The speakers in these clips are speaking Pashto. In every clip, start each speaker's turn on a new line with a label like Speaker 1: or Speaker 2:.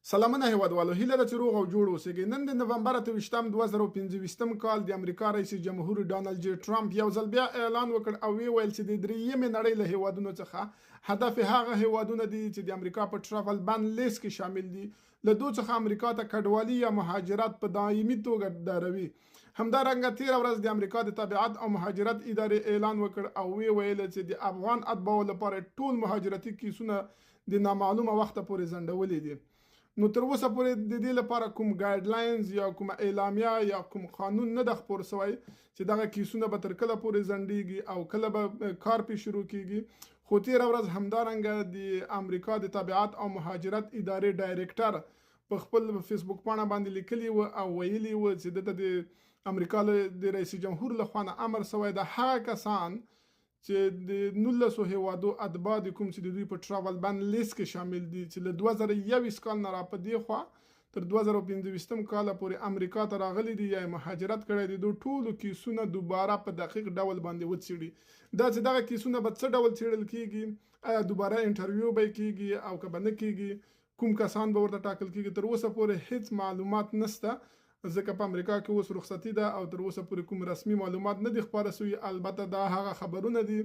Speaker 1: سلامونه هیوادوالو، هیله ده چې روغ او جوړ اوسئ. نن د نومبر 28 2015 کال د امریکا رئیس جمهور ډانلډ جي ټرمپ یو ځل بیا اعلان وکړ او ویل چې د دریمې نړۍ له هیوادونو څخه هدف هغه هیوادونه دي چې د امریکا په ټراول بان لیست کې شامل دي، له دوی څخه امریکا ته کډوالي یا مهاجرت په دایمي توګه دروي. همدارنګه تېره ورځ د امریکا د تبعیت او مهاجرت ادارې اعلان وکړ او ویل چې د افغان اتباعو لپاره ټول مهاجرتي کیسونه د نامعلومه وخته پورې ځنډولي دي. نو تر اوسه پورې د دې لپاره کوم ګایډلاینز یا کوم اعلامیه یا کوم قانون نه د خپور شوی چې دغه کیسونه به تر کله پورې ځنډیږي او کله به کار پې شروع کیږي. خو تېره ورځ همدارنګه د امریکا د تبعیت او مهاجرت ادارې ډایرکټر په خپل فیسبوک پاڼه باندې لیکلي و او ویلي و چې دته د امریکا د رئیس جمهور لخوا نه امر شوی د هغه کسان چې د 19 هیوادو اتباع د کوم چې د دوی په ټراول بان لیست کې شامل دي چې له 2021 کال نه را په دې خوا تر 2015 کال پورې امریکا ته راغلي دي یا مهاجرت کړی دي، دوی ټولو کیسونه دوباره په دقیق ډول باندې وڅېړي. دا چې دغه کیسونه به څه ډول څېړل کیږي، آیا دوباره انټرویو به کیږي او که به نه کیږي، کوم کسان به ورته ټاکل کیږي، تر اوسه پورې هیڅ معلومات نشته ځکه په امریکا کې اوس رخصتي ده او تر اوسه پورې کوم رسمي معلومات نه دي خپاره شوي. البته دا هغه خبرونه دي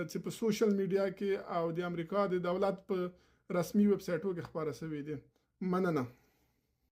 Speaker 1: چې په سوشل میډیا کې او د امریکا د دولت په رسمي ویب سایټو کې خپاره شوي دي. مننه.